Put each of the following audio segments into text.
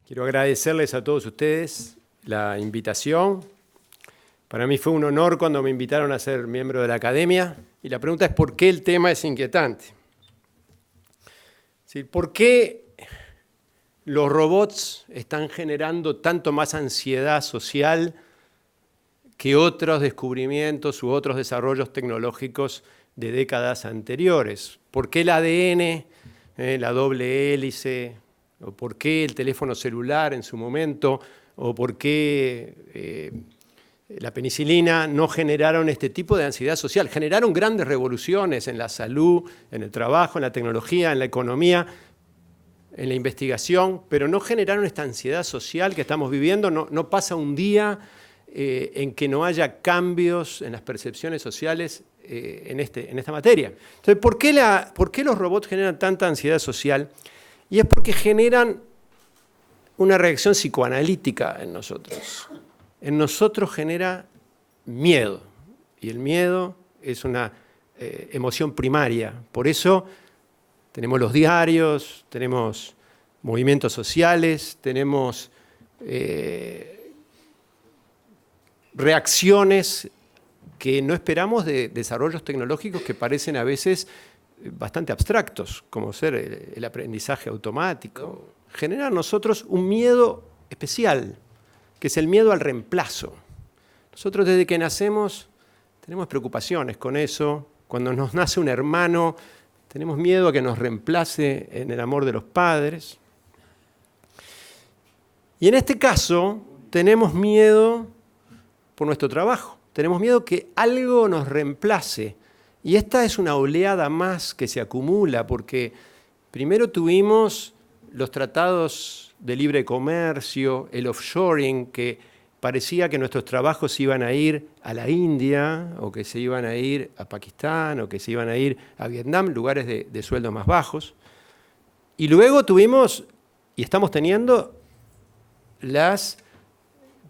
Quiero agradecerles a todos ustedes la invitación. Para mí fue un honor cuando me invitaron a ser miembro de la academia. Y la pregunta es ¿por qué el tema es inquietante? Es decir, ¿por qué los robots están generando tanto más ansiedad social que otros descubrimientos u otros desarrollos tecnológicos de décadas anteriores? ¿Por qué el ADN, la doble hélice, o por qué el teléfono celular en su momento, o por qué la penicilina no generaron este tipo de ansiedad social? Generaron grandes revoluciones en la salud, en el trabajo, en la tecnología, en la economía, en la investigación, pero no generaron esta ansiedad social que estamos viviendo. No pasa un día en que no haya cambios en las percepciones sociales en esta materia. Entonces, ¿por qué los robots generan tanta ansiedad social? Y es porque generan una reacción psicoanalítica en nosotros. En nosotros genera miedo, y el miedo es una emoción primaria. Por eso tenemos los diarios, tenemos movimientos sociales, tenemos reacciones que no esperamos de desarrollos tecnológicos que parecen a veces bastante abstractos, como ser el aprendizaje automático. Genera en nosotros un miedo especial, que es el miedo al reemplazo. Nosotros desde que nacemos tenemos preocupaciones con eso. Cuando nos nace un hermano, tenemos miedo a que nos reemplace en el amor de los padres. Y en este caso tenemos miedo por nuestro trabajo. Tenemos miedo que algo nos reemplace. Y esta es una oleada más que se acumula, porque primero tuvimos los tratados de libre comercio, el offshoring, que parecía que nuestros trabajos iban a ir a la India, o que se iban a ir a Pakistán, o que se iban a ir a Vietnam, lugares de sueldos más bajos. Y luego tuvimos, y estamos teniendo, los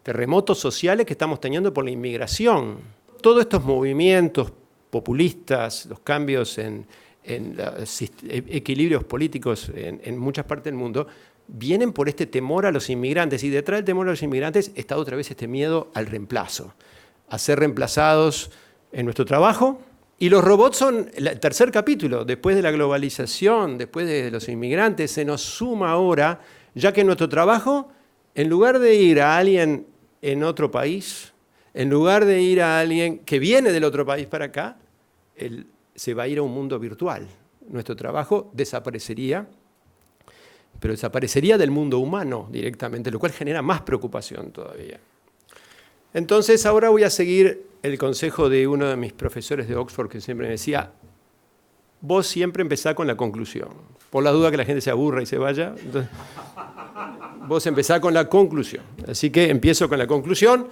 terremotos sociales que estamos teniendo por la inmigración. Todos estos movimientos populistas, los cambios en los equilibrios políticos en muchas partes del mundo, vienen por este temor a los inmigrantes. Y detrás del temor a los inmigrantes está otra vez este miedo al reemplazo, a ser reemplazados en nuestro trabajo. Y los robots son el tercer capítulo. Después de la globalización, después de los inmigrantes, se nos suma ahora, ya que en nuestro trabajo, en lugar de ir a alguien en otro país, en lugar de ir a alguien que viene del otro país para acá, él se va a ir a un mundo virtual. Nuestro trabajo desaparecería, pero desaparecería del mundo humano directamente, lo cual genera más preocupación todavía. Entonces, ahora voy a seguir el consejo de uno de mis profesores de Oxford que siempre me decía, vos siempre empezá con la conclusión. Por la duda que la gente se aburra y se vaya, entonces, vos empezá con la conclusión. Así que empiezo con la conclusión.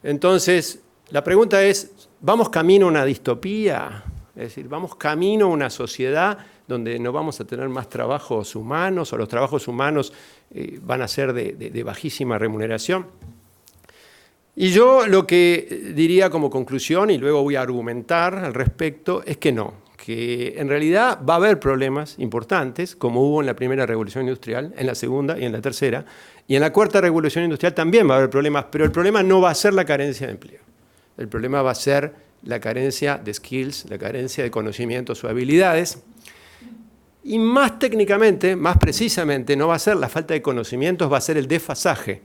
Entonces, la pregunta es, ¿vamos camino a una distopía? Es decir, ¿vamos camino a una sociedad donde no vamos a tener más trabajos humanos o los trabajos humanos van a ser de bajísima remuneración? Y yo lo que diría como conclusión, y luego voy a argumentar al respecto, es que no, que en realidad va a haber problemas importantes, como hubo en la primera revolución industrial, en la segunda y en la tercera, y en la cuarta revolución industrial también va a haber problemas, pero el problema no va a ser la carencia de empleo. El problema va a ser la carencia de skills, la carencia de conocimientos o habilidades. Y más técnicamente, más precisamente, no va a ser la falta de conocimientos, va a ser el desfasaje,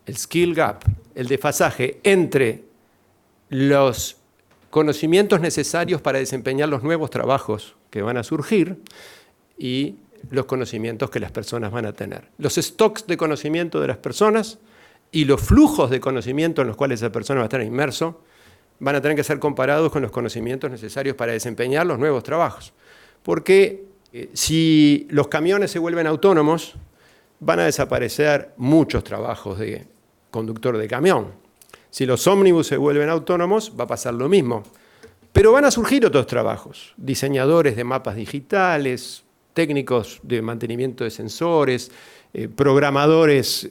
el skill gap, el desfasaje entre los conocimientos necesarios para desempeñar los nuevos trabajos que van a surgir y los conocimientos que las personas van a tener. Los stocks de conocimiento de las personas y los flujos de conocimiento en los cuales esa persona va a estar inmerso van a tener que ser comparados con los conocimientos necesarios para desempeñar los nuevos trabajos. Porque si los camiones se vuelven autónomos, van a desaparecer muchos trabajos de conductor de camión. Si los ómnibus se vuelven autónomos, va a pasar lo mismo. Pero van a surgir otros trabajos, diseñadores de mapas digitales, técnicos de mantenimiento de sensores, programadores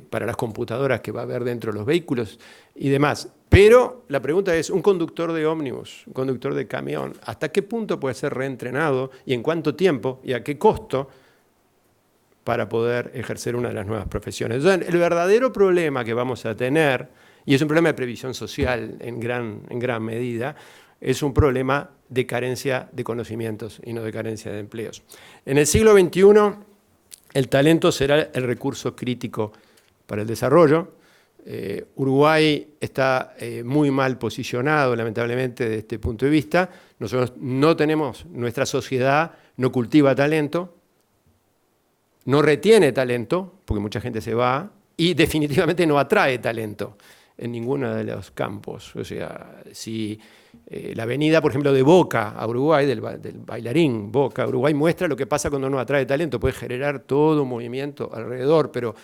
para las computadoras que va a haber dentro de los vehículos y demás. Pero la pregunta es, un conductor de ómnibus, un conductor de camión, ¿hasta qué punto puede ser reentrenado y en cuánto tiempo y a qué costo para poder ejercer una de las nuevas profesiones. Entonces, el verdadero problema que vamos a tener, y es un problema de previsión social en gran medida, es un problema de carencia de conocimientos y no de carencia de empleos. En el siglo XXI, el talento será el recurso crítico para el desarrollo. Uruguay está muy mal posicionado, lamentablemente, desde este punto de vista. Nosotros no tenemos, nuestra sociedad no cultiva talento, no retiene talento, porque mucha gente se va, y definitivamente no atrae talento en ninguno de los campos. O sea, si la venida, por ejemplo, de Boca a Uruguay, del bailarín Boca a Uruguay, muestra lo que pasa cuando uno atrae talento. Puede generar todo un movimiento alrededor, pero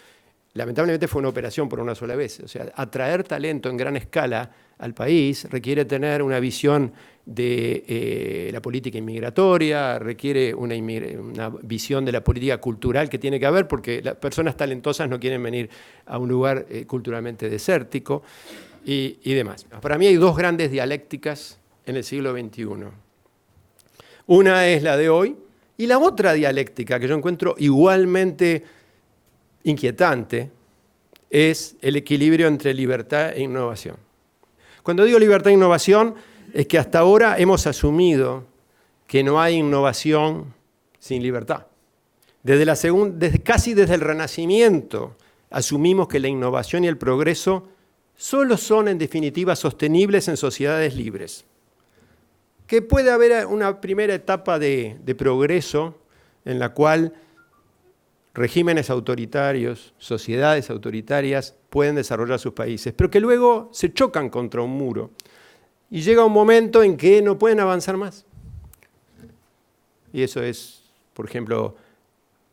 lamentablemente fue una operación por una sola vez. O sea, atraer talento en gran escala al país requiere tener una visión de la política inmigratoria, requiere una visión de la política cultural que tiene que haber, porque las personas talentosas no quieren venir a un lugar culturalmente desértico y demás. Para mí hay dos grandes dialécticas en el siglo XXI. Una es la de hoy, y la otra dialéctica que yo encuentro igualmente inquietante es el equilibrio entre libertad e innovación. Cuando digo libertad e innovación, es que hasta ahora hemos asumido que no hay innovación sin libertad. Casi desde el Renacimiento asumimos que la innovación y el progreso solo son en definitiva sostenibles en sociedades libres. Que puede haber una primera etapa de progreso en la cual regímenes autoritarios, sociedades autoritarias pueden desarrollar sus países, pero que luego se chocan contra un muro y llega un momento en que no pueden avanzar más. Y eso es, por ejemplo,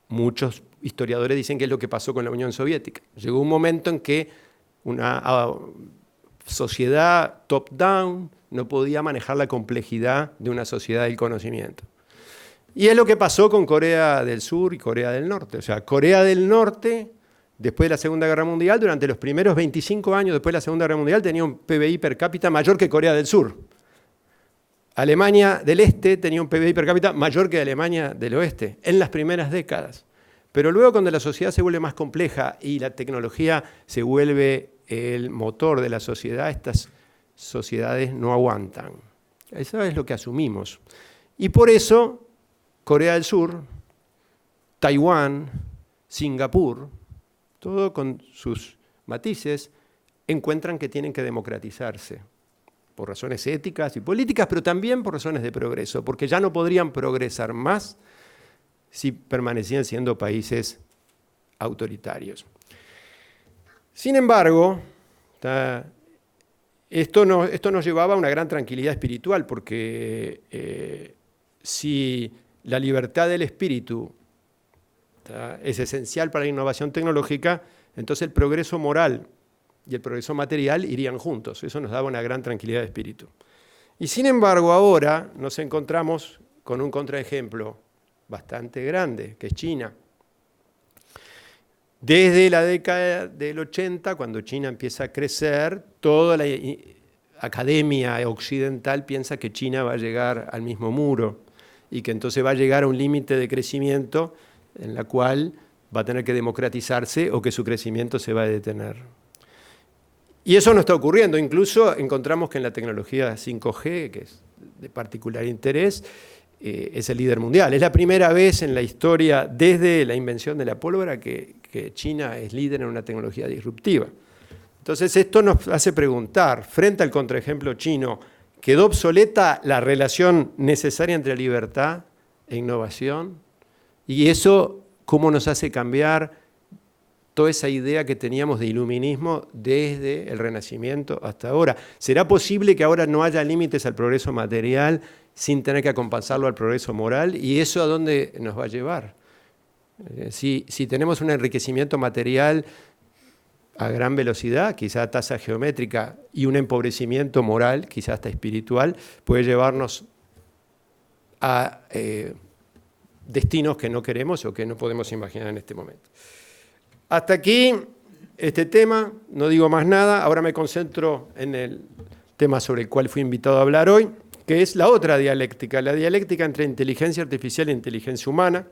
muchos historiadores dicen que es lo que pasó con la Unión Soviética. Llegó un momento en que una sociedad top-down no podía manejar la complejidad de una sociedad del conocimiento. Y es lo que pasó con Corea del Sur y Corea del Norte. O sea, Corea del Norte, después de la Segunda Guerra Mundial, durante los primeros 25 años después de la Segunda Guerra Mundial, tenía un PBI per cápita mayor que Corea del Sur. Alemania del Este tenía un PBI per cápita mayor que Alemania del Oeste, en las primeras décadas. Pero luego, cuando la sociedad se vuelve más compleja y la tecnología se vuelve el motor de la sociedad, estas sociedades no aguantan. Eso es lo que asumimos. Y por eso Corea del Sur, Taiwán, Singapur, todo con sus matices, encuentran que tienen que democratizarse por razones éticas y políticas, pero también por razones de progreso, porque ya no podrían progresar más si permanecían siendo países autoritarios. Sin embargo, esto nos llevaba a una gran tranquilidad espiritual, porque si la libertad del espíritu es esencial para la innovación tecnológica, entonces el progreso moral y el progreso material irían juntos. Eso nos daba una gran tranquilidad de espíritu. Y sin embargo, ahora nos encontramos con un contraejemplo bastante grande, que es China. Desde la década del 80, cuando China empieza a crecer, toda la academia occidental piensa que China va a llegar al mismo muro y que entonces va a llegar a un límite de crecimiento en la cual va a tener que democratizarse o que su crecimiento se va a detener. Y eso no está ocurriendo. Incluso encontramos que en la tecnología 5G, que es de particular interés, es el líder mundial. Es la primera vez en la historia, desde la invención de la pólvora, que China es líder en una tecnología disruptiva. Entonces esto nos hace preguntar, frente al contraejemplo chino, ¿quedó obsoleta la relación necesaria entre libertad e innovación? Y eso, ¿cómo nos hace cambiar toda esa idea que teníamos de iluminismo desde el Renacimiento hasta ahora? ¿Será posible que ahora no haya límites al progreso material sin tener que acompasarlo al progreso moral? ¿Y eso a dónde nos va a llevar? Si tenemos un enriquecimiento material a gran velocidad, quizá a tasa geométrica, y un empobrecimiento moral, quizá hasta espiritual, puede llevarnos a destinos que no queremos o que no podemos imaginar en este momento. Hasta aquí este tema, no digo más nada, ahora me concentro en el tema sobre el cual fui invitado a hablar hoy, que es la otra dialéctica, la dialéctica entre inteligencia artificial e inteligencia humana.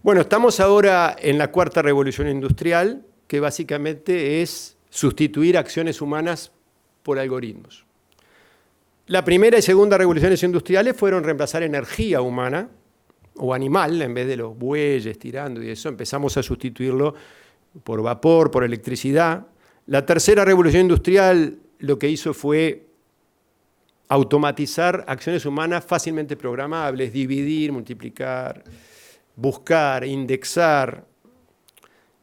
Bueno, estamos ahora en la cuarta revolución industrial, que básicamente es sustituir acciones humanas por algoritmos. La primera y segunda revoluciones industriales fueron reemplazar energía humana o animal, en vez de los bueyes tirando y eso, empezamos a sustituirlo por vapor, por electricidad. La tercera revolución industrial lo que hizo fue automatizar acciones humanas fácilmente programables, dividir, multiplicar, buscar, indexar.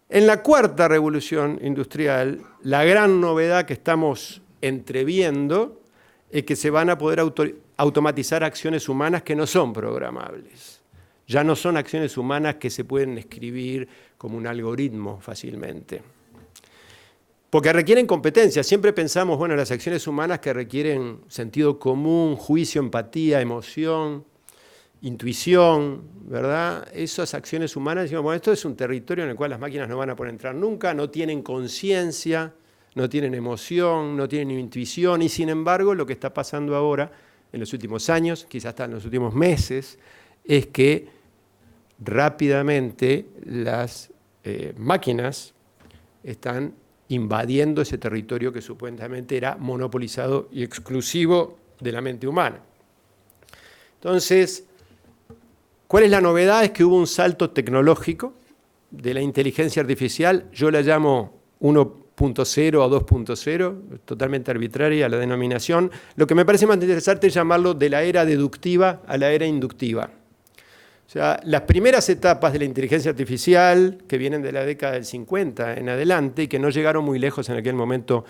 En la cuarta revolución industrial, la gran novedad que estamos entreviendo es que se van a poder automatizar acciones humanas que no son programables. Ya no son acciones humanas que se pueden escribir como un algoritmo fácilmente. Porque requieren competencia. Siempre pensamos, bueno, las acciones humanas que requieren sentido común, juicio, empatía, emoción, intuición, ¿verdad? Esas acciones humanas, decimos, bueno, esto es un territorio en el cual las máquinas no van a poder entrar nunca, no tienen conciencia, no tienen emoción, no tienen intuición, y sin embargo lo que está pasando ahora, en los últimos años, quizás hasta en los últimos meses, es que rápidamente las máquinas están invadiendo ese territorio que supuestamente era monopolizado y exclusivo de la mente humana. Entonces, ¿cuál es la novedad? Es que hubo un salto tecnológico de la inteligencia artificial, yo la llamo 1.0 o 2.0, totalmente arbitraria la denominación. Lo que me parece más interesante es llamarlo de la era deductiva a la era inductiva. O sea, las primeras etapas de la inteligencia artificial, que vienen de la década del 50 en adelante, y que no llegaron muy lejos en aquel momento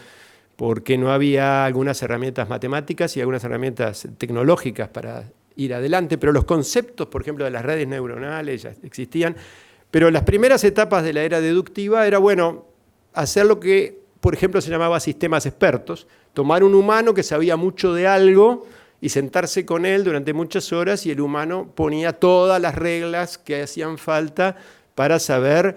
porque no había algunas herramientas matemáticas y algunas herramientas tecnológicas para ir adelante, pero los conceptos, por ejemplo, de las redes neuronales ya existían, pero las primeras etapas de la era deductiva era, bueno, hacer lo que, por ejemplo, se llamaba sistemas expertos, tomar un humano que sabía mucho de algo y sentarse con él durante muchas horas y el humano ponía todas las reglas que hacían falta para saber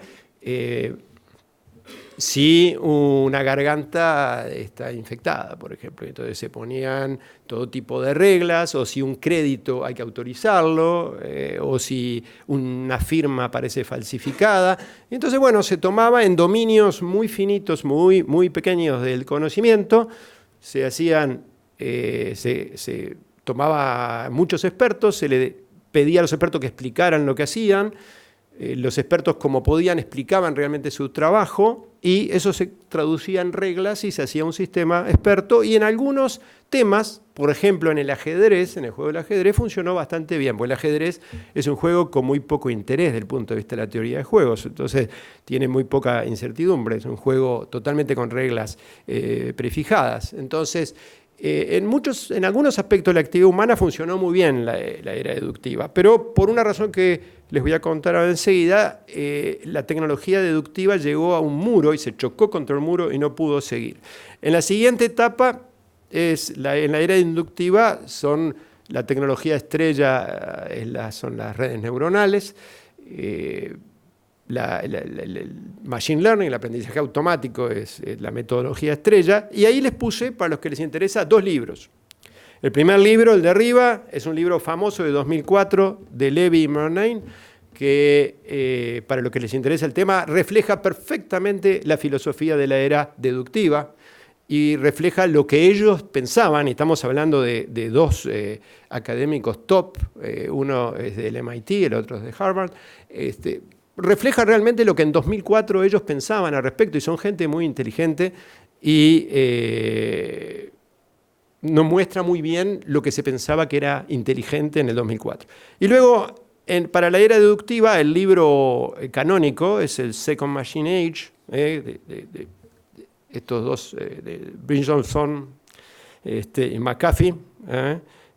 si una garganta está infectada, por ejemplo. Entonces se ponían todo tipo de reglas, o si un crédito hay que autorizarlo, o si una firma parece falsificada. Entonces, bueno, se tomaba en dominios muy finitos, muy pequeños del conocimiento, se hacían, se tomaba muchos expertos, se le pedía a los expertos que explicaran lo que hacían, los expertos como podían explicaban realmente su trabajo y eso se traducía en reglas y se hacía un sistema experto y en algunos temas, por ejemplo en el ajedrez, en el juego del ajedrez funcionó bastante bien, porque el ajedrez es un juego con muy poco interés desde el punto de vista de la teoría de juegos, entonces tiene muy poca incertidumbre, es un juego totalmente con reglas prefijadas, entonces en algunos aspectos la actividad humana funcionó muy bien la era deductiva, pero por una razón que les voy a contar ahora enseguida, la tecnología deductiva llegó a un muro y se chocó contra el muro y no pudo seguir. En la siguiente etapa, en la era inductiva, son la tecnología estrella, son las redes neuronales, el machine learning, el aprendizaje automático es la metodología estrella, y ahí les puse, para los que les interesa, 2 libros. El primer libro, el de arriba, es un libro famoso de 2004 de Levy y Murnane, que para los que les interesa el tema, refleja perfectamente la filosofía de la era deductiva y refleja lo que ellos pensaban, y estamos hablando de 2 académicos top, uno es del MIT, el otro es de Harvard, refleja realmente lo que en 2004 ellos pensaban al respecto, y son gente muy inteligente y nos muestra muy bien lo que se pensaba que era inteligente en el 2004. Y luego, para la era deductiva, el libro canónico es el Second Machine Age, de estos 2, de Brynjolfsson y McAfee,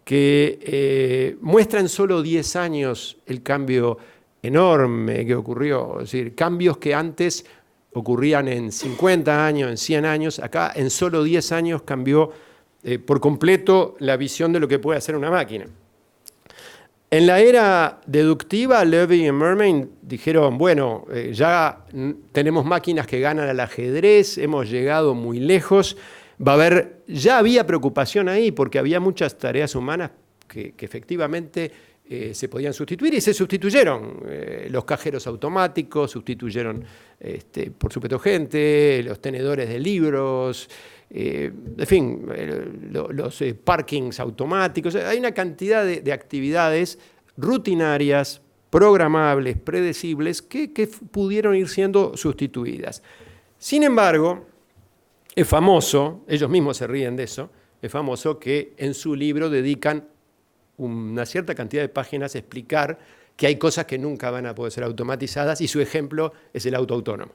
que muestra en solo 10 años el cambio enorme que ocurrió, es decir, cambios que antes ocurrían en 50 años, en 100 años, acá en solo 10 años cambió por completo la visión de lo que puede hacer una máquina. En la era deductiva, Levy y Murnane dijeron, bueno, ya tenemos máquinas que ganan al ajedrez, hemos llegado muy lejos, ya había preocupación ahí porque había muchas tareas humanas que efectivamente se podían sustituir y se sustituyeron. Los cajeros automáticos, sustituyeron, por supuesto, gente, los tenedores de libros, en fin, los parkings automáticos. Hay una cantidad de actividades rutinarias, programables, predecibles, que pudieron ir siendo sustituidas. Sin embargo, es famoso, ellos mismos se ríen de eso, es famoso que en su libro dedican una cierta cantidad de páginas a explicar que hay cosas que nunca van a poder ser automatizadas y su ejemplo es el auto autónomo.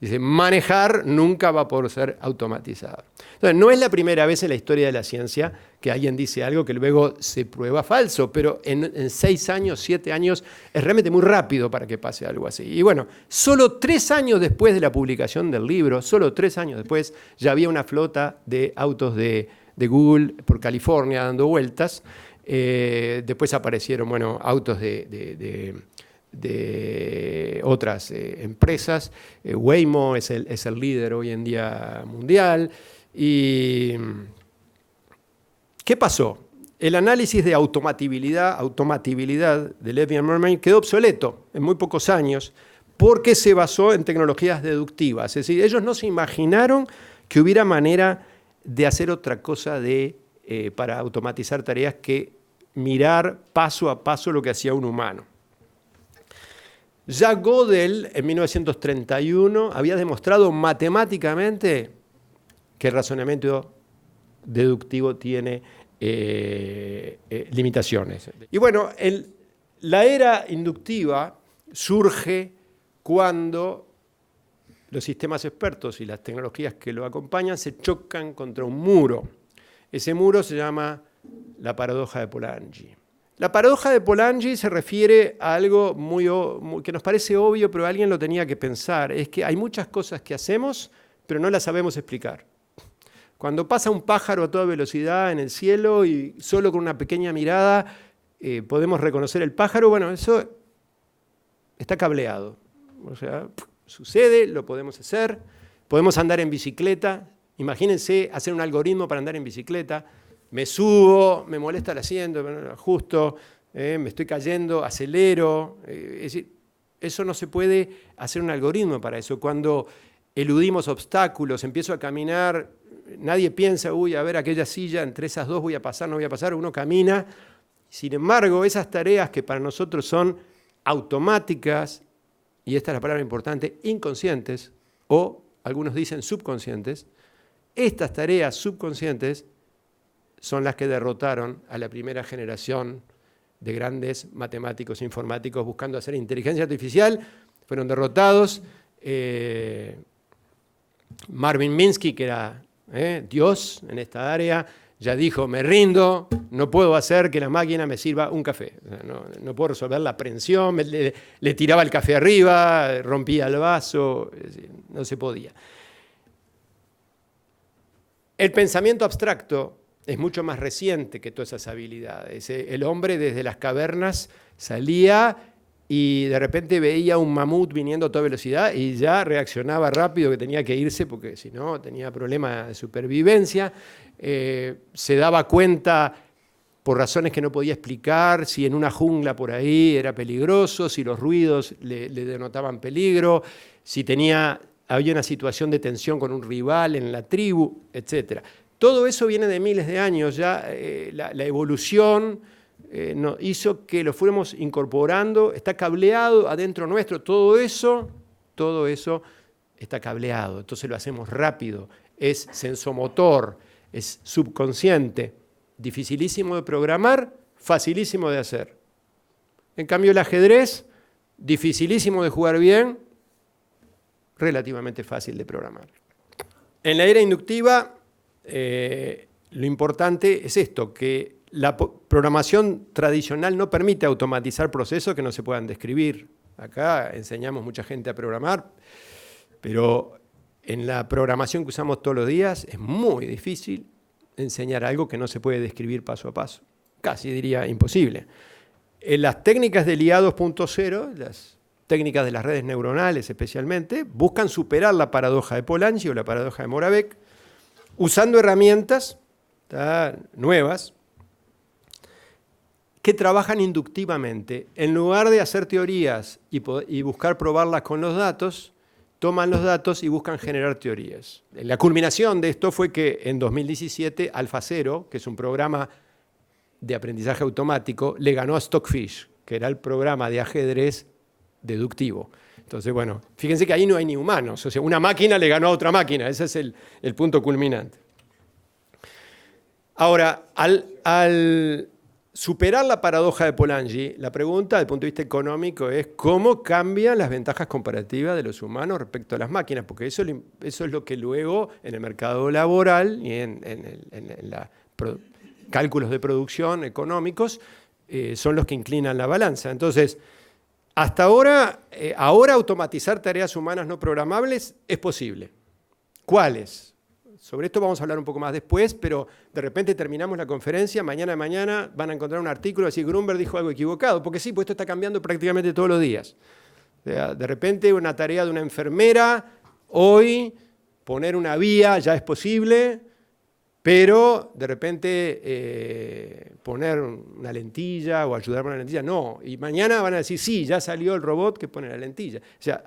Dice, manejar nunca va a poder ser automatizado. Entonces, no es la primera vez en la historia de la ciencia que alguien dice algo que luego se prueba falso, pero en 6 años, 7 años, es realmente muy rápido para que pase algo así. Y bueno, solo 3 años después de la publicación del libro, solo 3 años después, ya había una flota de autos de Google por California dando vueltas. Después aparecieron, bueno, autos de otras empresas. Waymo es el líder hoy en día mundial. ¿Y qué pasó? El análisis de automatibilidad de Levy and Merman quedó obsoleto en muy pocos años porque se basó en tecnologías deductivas. Es decir, ellos no se imaginaron que hubiera manera de hacer otra cosa para automatizar tareas que mirar paso a paso lo que hacía un humano. Ya Gödel, en 1931, había demostrado matemáticamente que el razonamiento deductivo tiene limitaciones. Y bueno, la era inductiva surge cuando los sistemas expertos y las tecnologías que lo acompañan se chocan contra un muro. Ese muro se llama la paradoja de Polanyi. La paradoja de Polanyi se refiere a algo que nos parece obvio, pero alguien lo tenía que pensar. Es que hay muchas cosas que hacemos, pero no las sabemos explicar. Cuando pasa un pájaro a toda velocidad en el cielo y solo con una pequeña mirada podemos reconocer el pájaro, bueno, eso está cableado. O sea, sucede, lo podemos hacer. Podemos andar en bicicleta. Imagínense hacer un algoritmo para andar en bicicleta. Me subo, me molesta el asiento, me ajusto, me estoy cayendo, acelero. Es decir, eso no se puede hacer un algoritmo para eso. Cuando eludimos obstáculos, empiezo a caminar, nadie piensa, uy, a ver aquella silla, entre esas dos voy a pasar, no voy a pasar, uno camina. Sin embargo, esas tareas que para nosotros son automáticas, y esta es la palabra importante, inconscientes, o algunos dicen subconscientes, estas tareas subconscientes son las que derrotaron a la primera generación de grandes matemáticos informáticos buscando hacer inteligencia artificial. Fueron derrotados. Marvin Minsky, que era Dios en esta área, ya dijo, me rindo, no puedo hacer que la máquina me sirva un café. No puedo resolver la aprehensión, le tiraba el café arriba, rompía el vaso, no se podía. El pensamiento abstracto es mucho más reciente que todas esas habilidades. El hombre desde las cavernas salía y de repente veía un mamut viniendo a toda velocidad y ya reaccionaba rápido que tenía que irse porque si no tenía problemas de supervivencia. Se daba cuenta por razones que no podía explicar si en una jungla por ahí era peligroso, si los ruidos le denotaban peligro, si había una situación de tensión con un rival en la tribu, etc. Todo eso viene de miles de años, ya la evolución hizo que lo fuéramos incorporando, está cableado adentro nuestro, todo eso está cableado, entonces lo hacemos rápido, es sensomotor, es subconsciente, dificilísimo de programar, facilísimo de hacer. En cambio el ajedrez, dificilísimo de jugar bien, relativamente fácil de programar. En la era inductiva, lo importante es esto, que la programación tradicional no permite automatizar procesos que no se puedan describir. Acá enseñamos mucha gente a programar, pero en la programación que usamos todos los días es muy difícil enseñar algo que no se puede describir paso a paso. Casi diría imposible. En las técnicas del IA 2.0, las técnicas de las redes neuronales especialmente, buscan superar la paradoja de Polanyi o la paradoja de Moravec, usando herramientas nuevas que trabajan inductivamente. En lugar de hacer teorías y buscar probarlas con los datos, toman los datos y buscan generar teorías. La culminación de esto fue que en 2017 AlphaZero, que es un programa de aprendizaje automático, le ganó a Stockfish, que era el programa de ajedrez deductivo. Entonces, bueno, fíjense que ahí no hay ni humanos. O sea, una máquina le ganó a otra máquina. Ese es el punto culminante. Ahora, al superar la paradoja de Polanyi, la pregunta desde el punto de vista económico es cómo cambian las ventajas comparativas de los humanos respecto a las máquinas, porque eso es lo que luego en el mercado laboral y en los cálculos de producción económicos son los que inclinan la balanza. Entonces, hasta ahora automatizar tareas humanas no programables es posible. ¿Cuáles? Sobre esto vamos a hablar un poco más después, pero de repente terminamos la conferencia, mañana van a encontrar un artículo y decir Grunberg dijo algo equivocado, porque sí, pues esto está cambiando prácticamente todos los días. O sea, de repente una tarea de una enfermera, hoy poner una vía ya es posible, pero de repente poner una lentilla o ayudar con una lentilla, no. Y mañana van a decir, sí, ya salió el robot que pone la lentilla. O sea,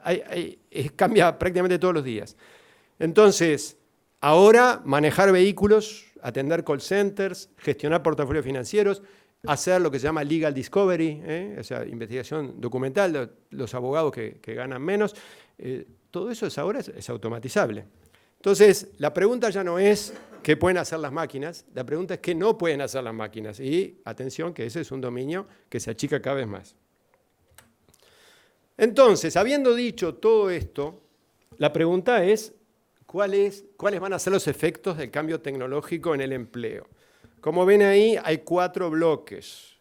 cambia prácticamente todos los días. Entonces, ahora manejar vehículos, atender call centers, gestionar portafolios financieros, hacer lo que se llama legal discovery, o sea, investigación documental, los abogados que ganan menos, todo eso ahora es automatizable. Entonces, la pregunta ya no es qué pueden hacer las máquinas, la pregunta es qué no pueden hacer las máquinas. Y atención, que ese es un dominio que se achica cada vez más. Entonces, habiendo dicho todo esto, la pregunta es, ¿cuáles van a ser los efectos del cambio tecnológico en el empleo? Como ven ahí, hay 4 bloques.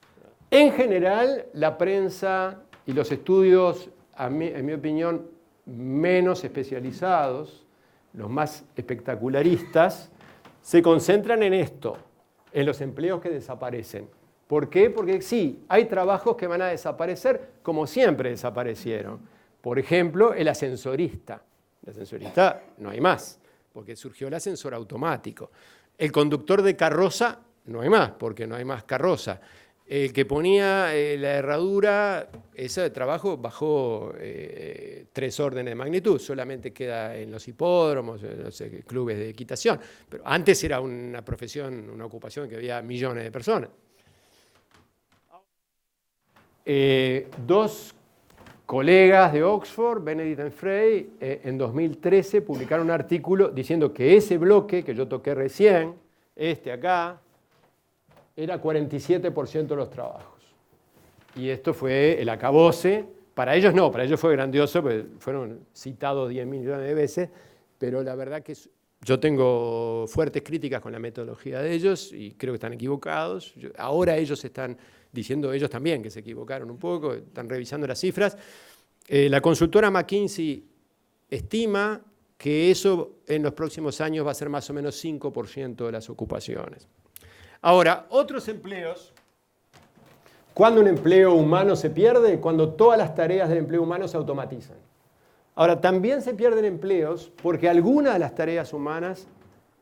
En general, la prensa y los estudios, en mi opinión, menos especializados, los más espectacularistas, se concentran en esto, en los empleos que desaparecen. ¿Por qué? Porque sí, hay trabajos que van a desaparecer como siempre desaparecieron. Por ejemplo, el ascensorista. El ascensorista no hay más, porque surgió el ascensor automático. El conductor de carroza no hay más, porque no hay más carroza. El que ponía la herradura, ese trabajo bajó 3 órdenes de magnitud, solamente queda en los hipódromos, en los clubes de equitación. Pero antes era una profesión, una ocupación que había millones de personas. 2 colegas de Oxford, Benedict and Frey, en 2013 publicaron un artículo diciendo que ese bloque que yo toqué recién, acá, era 47% de los trabajos. Y esto fue el acabose. Para ellos no, para ellos fue grandioso, porque fueron citados 10 millones de veces, pero la verdad que yo tengo fuertes críticas con la metodología de ellos y creo que están equivocados. Ahora ellos están diciendo ellos también que se equivocaron un poco, están revisando las cifras. La consultora McKinsey estima que eso en los próximos años va a ser más o menos 5% de las ocupaciones. Ahora, otros empleos, ¿cuándo un empleo humano se pierde? Cuando todas las tareas del empleo humano se automatizan. Ahora, también se pierden empleos porque algunas de las tareas humanas,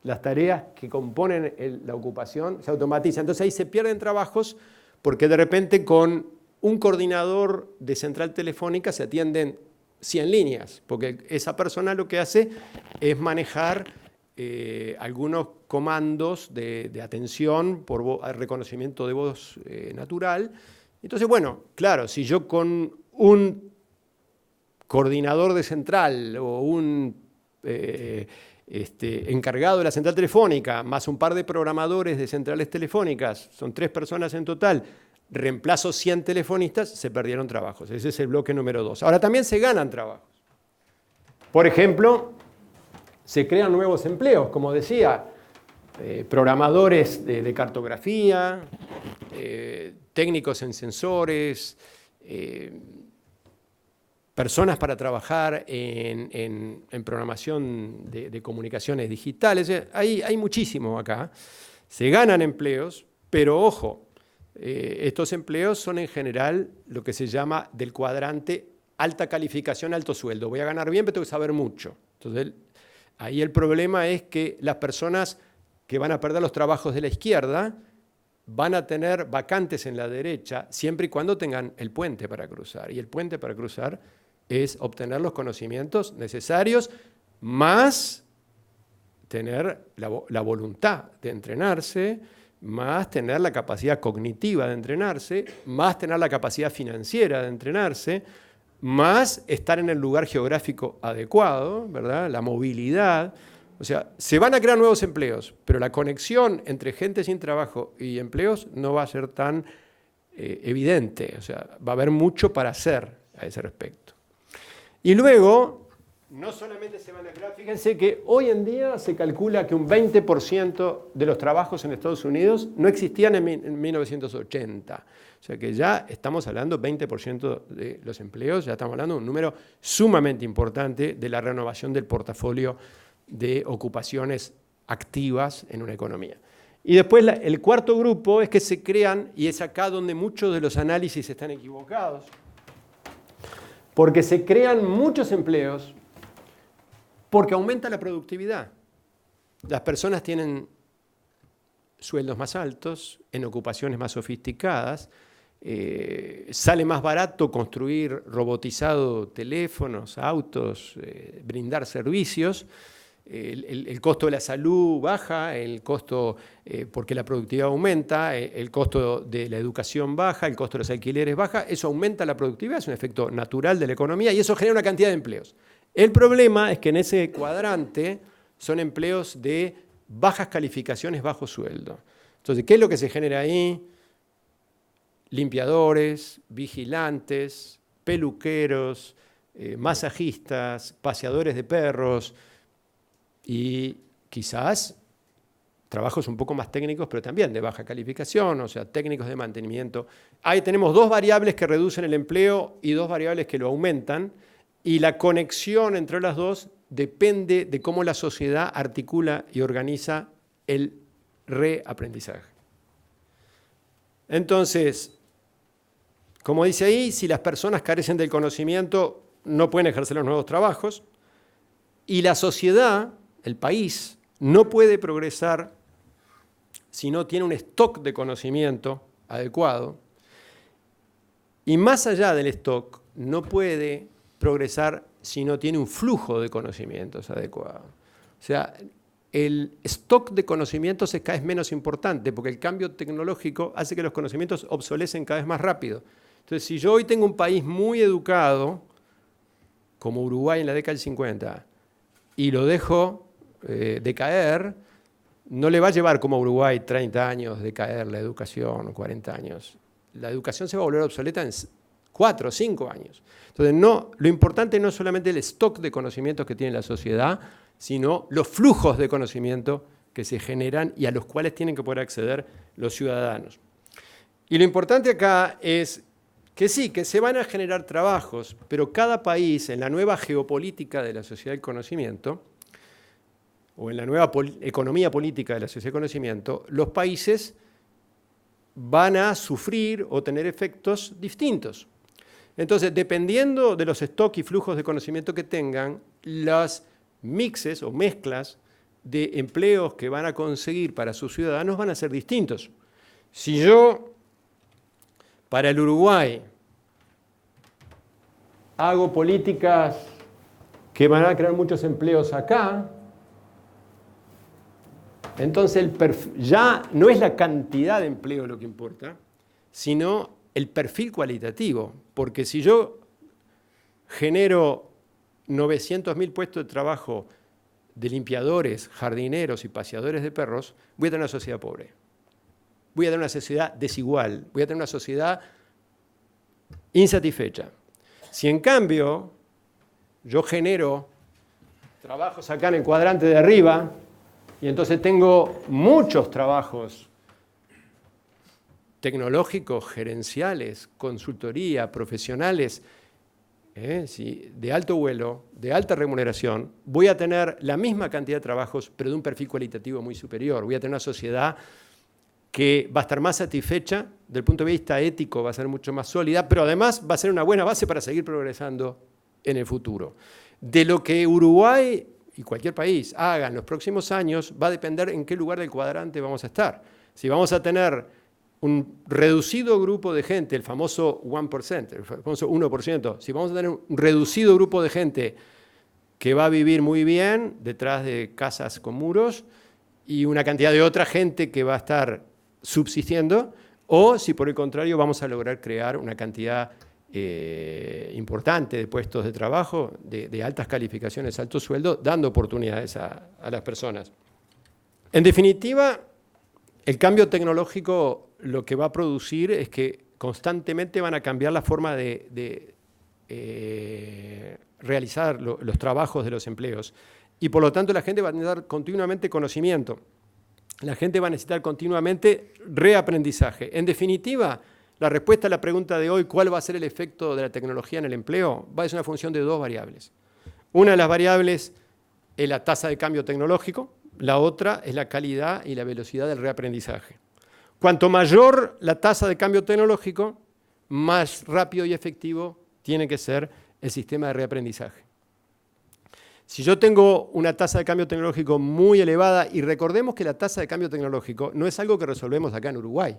las tareas que componen la ocupación, se automatizan. Entonces ahí se pierden trabajos porque de repente con un coordinador de central telefónica se atienden 100 líneas, porque esa persona lo que hace es manejar algunos comandos de atención por reconocimiento de voz natural. Entonces, bueno, claro, si yo con un coordinador de central o un encargado de la central telefónica, más un par de programadores de centrales telefónicas, son 3 personas en total, reemplazo 100 telefonistas, se perdieron trabajos. Ese es el bloque número 2. Ahora, también se ganan trabajos. Por ejemplo, se crean nuevos empleos, como decía, programadores de cartografía, técnicos en sensores, personas para trabajar en programación de comunicaciones digitales. Hay muchísimo acá. Se ganan empleos, pero ojo, estos empleos son en general lo que se llama del cuadrante alta calificación, alto sueldo. Voy a ganar bien, pero tengo que saber mucho. Entonces, ahí el problema es que las personas que van a perder los trabajos de la izquierda van a tener vacantes en la derecha siempre y cuando tengan el puente para cruzar. Y el puente para cruzar es obtener los conocimientos necesarios, más tener la voluntad de entrenarse, más tener la capacidad cognitiva de entrenarse, más tener la capacidad financiera de entrenarse, más estar en el lugar geográfico adecuado, ¿verdad? La movilidad. O sea, se van a crear nuevos empleos, pero la conexión entre gente sin trabajo y empleos no va a ser tan evidente. O sea, va a haber mucho para hacer a ese respecto. Y luego, no solamente se van a crear, fíjense que hoy en día se calcula que un 20% de los trabajos en Estados Unidos no existían en 1980. O sea que ya estamos hablando 20% de los empleos, ya estamos hablando de un número sumamente importante de la renovación del portafolio de ocupaciones activas en una economía. Y después el cuarto grupo es que se crean, y es acá donde muchos de los análisis están equivocados, porque se crean muchos empleos porque aumenta la productividad. Las personas tienen sueldos más altos, en ocupaciones más sofisticadas, sale más barato construir robotizado teléfonos, autos, brindar servicios. El costo de la salud baja, el costo, porque la productividad aumenta, el costo de la educación baja, el costo de los alquileres baja, eso aumenta la productividad, es un efecto natural de la economía y eso genera una cantidad de empleos. El problema es que en ese cuadrante son empleos de bajas calificaciones, bajo sueldo. Entonces, ¿qué es lo que se genera ahí? Limpiadores, vigilantes, peluqueros, masajistas, paseadores de perros, y quizás trabajos un poco más técnicos, pero también de baja calificación, o sea, técnicos de mantenimiento. Ahí tenemos dos variables que reducen el empleo y dos variables que lo aumentan, y la conexión entre las dos depende de cómo la sociedad articula y organiza el reaprendizaje. Entonces, como dice ahí, si las personas carecen del conocimiento, no pueden ejercer los nuevos trabajos, y la sociedad, el país, no puede progresar si no tiene un stock de conocimiento adecuado. Y más allá del stock, no puede progresar si no tiene un flujo de conocimientos adecuado. O sea, el stock de conocimientos es cada vez menos importante porque el cambio tecnológico hace que los conocimientos obsolecen cada vez más rápido. Entonces, si yo hoy tengo un país muy educado, como Uruguay en la década del 50, y lo dejo decaer, no le va a llevar como a Uruguay 30 años decaer la educación, o 40 años. La educación se va a volver obsoleta en 4 o 5 años. Entonces, lo importante no es solamente el stock de conocimientos que tiene la sociedad, sino los flujos de conocimiento que se generan y a los cuales tienen que poder acceder los ciudadanos. Y lo importante acá es que sí, que se van a generar trabajos, pero cada país en la nueva geopolítica de la sociedad del conocimiento, o en la nueva economía política de la sociedad del conocimiento, los países van a sufrir o tener efectos distintos. Entonces, dependiendo de los stocks y flujos de conocimiento que tengan, las mixes o mezclas de empleos que van a conseguir para sus ciudadanos van a ser distintos. Si yo, para el Uruguay, hago políticas que van a crear muchos empleos acá, entonces ya no es la cantidad de empleo lo que importa, sino el perfil cualitativo. Porque si yo genero 900.000 puestos de trabajo de limpiadores, jardineros y paseadores de perros, voy a tener una sociedad pobre. Voy a tener una sociedad desigual, voy a tener una sociedad insatisfecha. Si en cambio yo genero trabajos acá en el cuadrante de arriba, y entonces tengo muchos trabajos tecnológicos, gerenciales, consultoría, profesionales, de alto vuelo, de alta remuneración, voy a tener la misma cantidad de trabajos, pero de un perfil cualitativo muy superior. Voy a tener una sociedad que va a estar más satisfecha, del punto de vista ético va a ser mucho más sólida, pero además va a ser una buena base para seguir progresando en el futuro. De lo que Uruguay y cualquier país haga en los próximos años va a depender en qué lugar del cuadrante vamos a estar. Si vamos a tener un reducido grupo de gente, el famoso 1%, el famoso 1%, si vamos a tener un reducido grupo de gente que va a vivir muy bien detrás de casas con muros y una cantidad de otra gente que va a estar subsistiendo, o si por el contrario vamos a lograr crear una cantidad importante de puestos de trabajo, de altas calificaciones, altos sueldos, dando oportunidades a las personas. En definitiva, el cambio tecnológico lo que va a producir es que constantemente van a cambiar la forma de realizar los trabajos de los empleos. Y por lo tanto la gente va a necesitar continuamente conocimiento. La gente va a necesitar continuamente reaprendizaje. En definitiva, la respuesta a la pregunta de hoy, ¿cuál va a ser el efecto de la tecnología en el empleo? Va a ser una función de dos variables. Una de las variables es la tasa de cambio tecnológico, la otra es la calidad y la velocidad del reaprendizaje. Cuanto mayor la tasa de cambio tecnológico, más rápido y efectivo tiene que ser el sistema de reaprendizaje. Si yo tengo una tasa de cambio tecnológico muy elevada, y recordemos que la tasa de cambio tecnológico no es algo que resolvemos acá en Uruguay.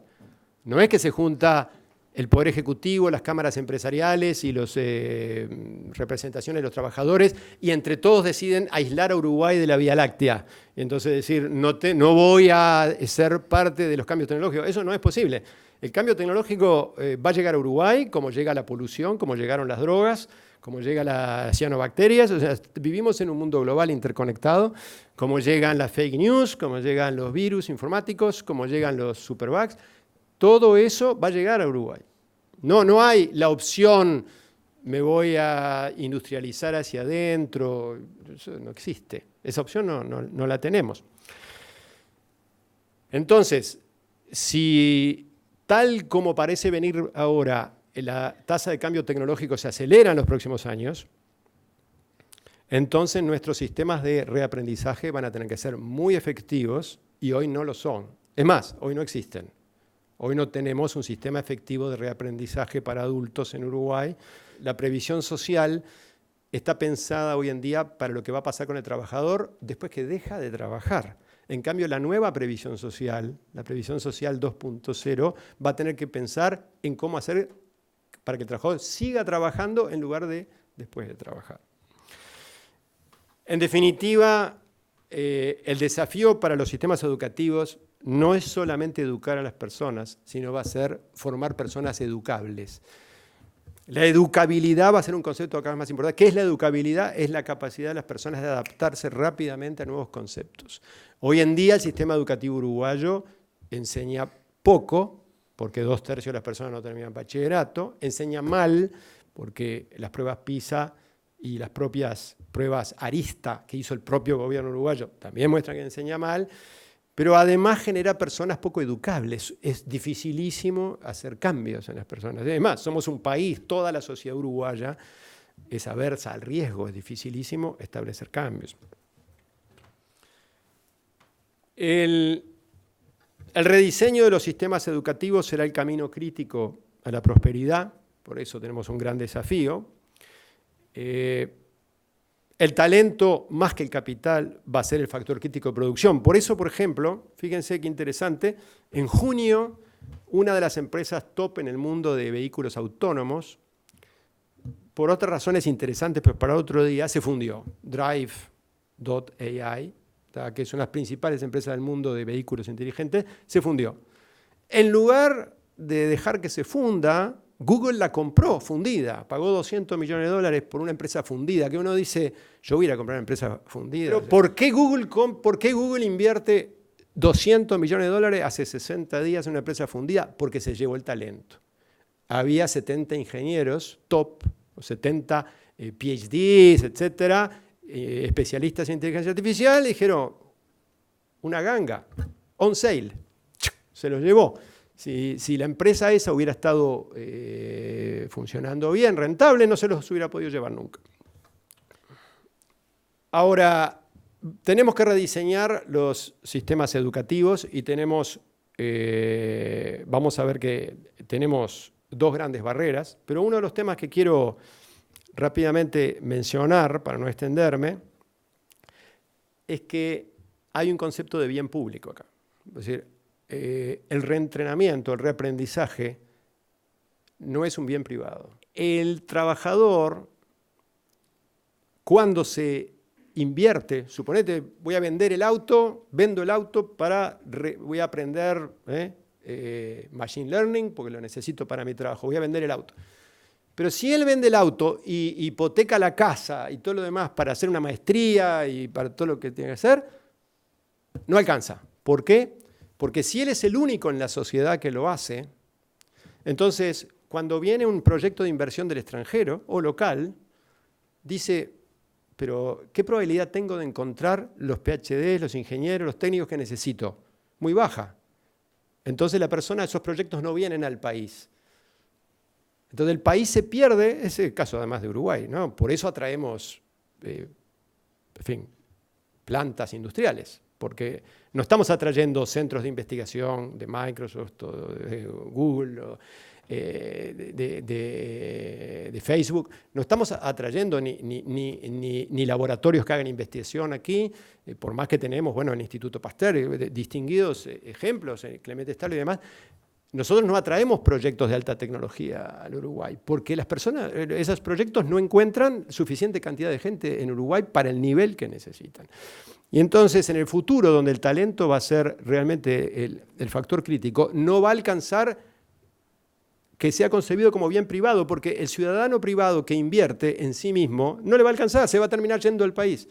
No es que se junta el Poder Ejecutivo, las cámaras empresariales y las representaciones de los trabajadores, y entre todos deciden aislar a Uruguay de la Vía Láctea. Entonces decir, no voy a ser parte de los cambios tecnológicos. Eso no es posible. El cambio tecnológico va a llegar a Uruguay, como llega la polución, como llegaron las drogas, como llegan las cianobacterias. O sea, vivimos en un mundo global interconectado, como llegan las fake news, como llegan los virus informáticos, como llegan los superbugs. Todo eso va a llegar a Uruguay. No hay la opción, me voy a industrializar hacia adentro. Eso no existe. Esa opción no la tenemos. Entonces, si tal como parece venir ahora, la tasa de cambio tecnológico se acelera en los próximos años, entonces nuestros sistemas de reaprendizaje van a tener que ser muy efectivos y hoy no lo son. Es más, hoy no existen. Hoy no tenemos un sistema efectivo de reaprendizaje para adultos en Uruguay. La previsión social está pensada hoy en día para lo que va a pasar con el trabajador después que deja de trabajar. En cambio, la nueva previsión social, la previsión social 2.0, va a tener que pensar en cómo hacer para que el trabajador siga trabajando en lugar de después de trabajar. En definitiva, el desafío para los sistemas educativos no es solamente educar a las personas, sino va a ser formar personas educables. La educabilidad va a ser un concepto cada vez más importante. ¿Qué es la educabilidad? Es la capacidad de las personas de adaptarse rápidamente a nuevos conceptos. Hoy en día el sistema educativo uruguayo enseña poco, porque 2/3 de las personas no terminan bachillerato, enseña mal, porque las pruebas PISA y las propias pruebas Arista que hizo el propio gobierno uruguayo también muestran que enseña mal, pero además genera personas poco educables. Es dificilísimo hacer cambios en las personas. Además, somos un país, toda la sociedad uruguaya es aversa al riesgo, es dificilísimo establecer cambios. El rediseño de los sistemas educativos será el camino crítico a la prosperidad, por eso tenemos un gran desafío. El talento, más que el capital, va a ser el factor crítico de producción. Por eso, por ejemplo, fíjense qué interesante, en junio, una de las empresas top en el mundo de vehículos autónomos, por otras razones interesantes, pero para otro día, se fundió. Drive.ai, que son las principales empresas del mundo de vehículos inteligentes, se fundió. En lugar de dejar que se funda, Google la compró fundida, pagó $200 millones por una empresa fundida, que uno dice, yo voy a ir a comprar una empresa fundida. Pero ¿por qué Google invierte $200 millones hace 60 días en una empresa fundida? Porque se llevó el talento. Había 70 ingenieros top, 70 PhDs, etcétera, especialistas en inteligencia artificial, y dijeron, una ganga, on sale, se los llevó. Si la empresa esa hubiera estado funcionando bien, rentable, no se los hubiera podido llevar nunca. Ahora, tenemos que rediseñar los sistemas educativos y vamos a ver que tenemos dos grandes barreras, pero uno de los temas que quiero rápidamente mencionar, para no extenderme, es que hay un concepto de bien público acá. Es decir, el reentrenamiento, el reaprendizaje, no es un bien privado. El trabajador, cuando se invierte, suponete, voy a vender el auto, vendo el auto voy a aprender machine learning porque lo necesito para mi trabajo, voy a vender el auto. Pero si él vende el auto y hipoteca la casa y todo lo demás para hacer una maestría y para todo lo que tiene que hacer, no alcanza. ¿Por qué? Porque si él es el único en la sociedad que lo hace, entonces cuando viene un proyecto de inversión del extranjero o local, dice, pero ¿qué probabilidad tengo de encontrar los PhD, los ingenieros, los técnicos que necesito? Muy baja. Entonces la persona, esos proyectos no vienen al país. Entonces el país se pierde, ese es el caso además de Uruguay, ¿no? Por eso atraemos, plantas industriales, porque no estamos atrayendo centros de investigación de Microsoft, o de Google, o de Facebook, no estamos atrayendo ni laboratorios que hagan investigación aquí, por más que tenemos, bueno, el Instituto Pasteur, distinguidos ejemplos, Clemente Stalo y demás. Nosotros no atraemos proyectos de alta tecnología al Uruguay, porque las personas, esos proyectos no encuentran suficiente cantidad de gente en Uruguay para el nivel que necesitan. Y entonces, en el futuro, donde el talento va a ser realmente el factor crítico, no va a alcanzar que sea concebido como bien privado, porque el ciudadano privado que invierte en sí mismo no le va a alcanzar, se va a terminar yendo del país.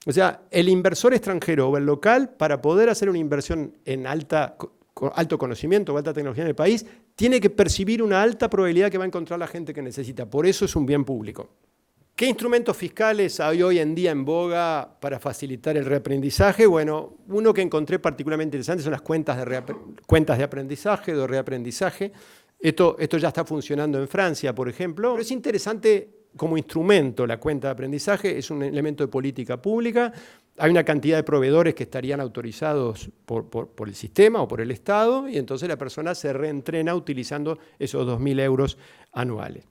O sea, el inversor extranjero o el local, para poder hacer una inversión en alto conocimiento o alta tecnología en el país, tiene que percibir una alta probabilidad que va a encontrar la gente que necesita. Por eso es un bien público. ¿Qué instrumentos fiscales hay hoy en día en boga para facilitar el reaprendizaje? Bueno, uno que encontré particularmente interesante son las cuentas de aprendizaje, de reaprendizaje. Esto ya está funcionando en Francia, por ejemplo. Pero es interesante como instrumento la cuenta de aprendizaje, es un elemento de política pública. Hay una cantidad de proveedores que estarían autorizados por el sistema o por el Estado, y entonces la persona se reentrena utilizando esos 2.000 euros anuales.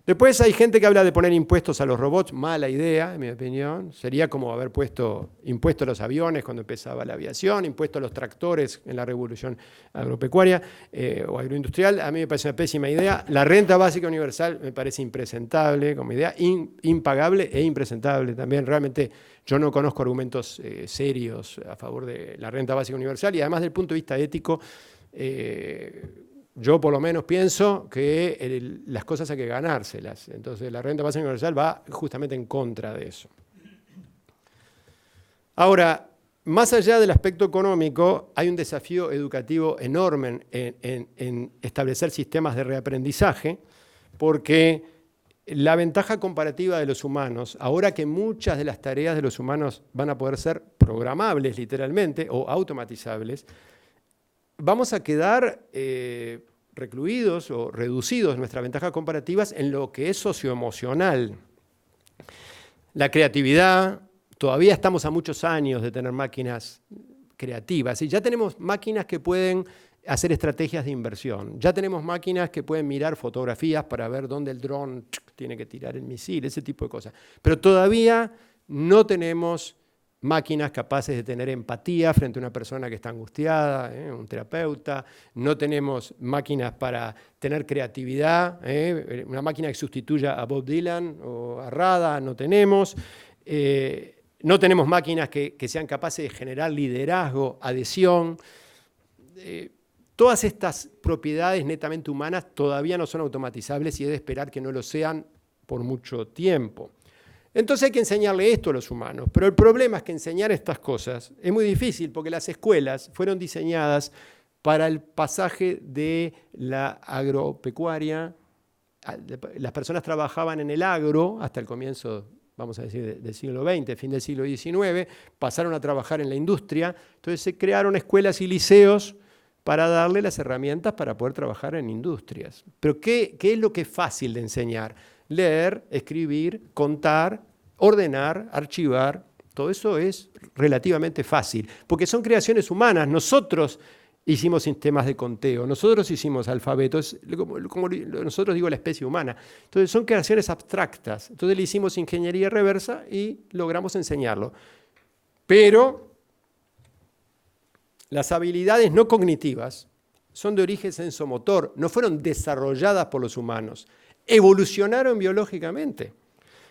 Después hay gente que habla de poner impuestos a los robots, mala idea, en mi opinión. Sería como haber puesto impuestos a los aviones cuando empezaba la aviación, impuestos a los tractores en la revolución agropecuaria o agroindustrial. A mí me parece una pésima idea. La renta básica universal me parece impresentable como idea, impagable e impresentable también. Realmente yo no conozco argumentos serios a favor de la renta básica universal, y además, desde el punto de vista ético, yo por lo menos pienso que las cosas hay que ganárselas. Entonces la renta básica universal va justamente en contra de eso. Ahora, más allá del aspecto económico, hay un desafío educativo enorme en establecer sistemas de reaprendizaje, porque la ventaja comparativa de los humanos, ahora que muchas de las tareas de los humanos van a poder ser programables literalmente o automatizables, vamos a quedar recluidos o reducidos nuestras ventajas comparativas en lo que es socioemocional. La creatividad, todavía estamos a muchos años de tener máquinas creativas, y ya tenemos máquinas que pueden hacer estrategias de inversión, ya tenemos máquinas que pueden mirar fotografías para ver dónde el dron tiene que tirar el misil, ese tipo de cosas. Pero todavía no tenemos máquinas capaces de tener empatía frente a una persona que está angustiada, un terapeuta. No tenemos máquinas para tener creatividad, una máquina que sustituya a Bob Dylan o a Rada, no tenemos. No tenemos máquinas que sean capaces de generar liderazgo, adhesión. Todas estas propiedades netamente humanas todavía no son automatizables, y es de esperar que no lo sean por mucho tiempo. Entonces hay que enseñarle esto a los humanos, pero el problema es que enseñar estas cosas es muy difícil, porque las escuelas fueron diseñadas para el pasaje de la agropecuaria. Las personas trabajaban en el agro hasta el comienzo, vamos a decir, del siglo XX, fin del siglo XIX, pasaron a trabajar en la industria, entonces se crearon escuelas y liceos para darle las herramientas para poder trabajar en industrias. Pero ¿qué es lo que es fácil de enseñar? Leer, escribir, contar, ordenar, archivar, todo eso es relativamente fácil, porque son creaciones humanas. Nosotros hicimos sistemas de conteo, nosotros hicimos alfabetos, como nosotros digo la especie humana. Entonces son creaciones abstractas. Entonces le hicimos ingeniería reversa y logramos enseñarlo. Pero las habilidades no cognitivas son de origen sensomotor, no fueron desarrolladas por los humanos, evolucionaron biológicamente.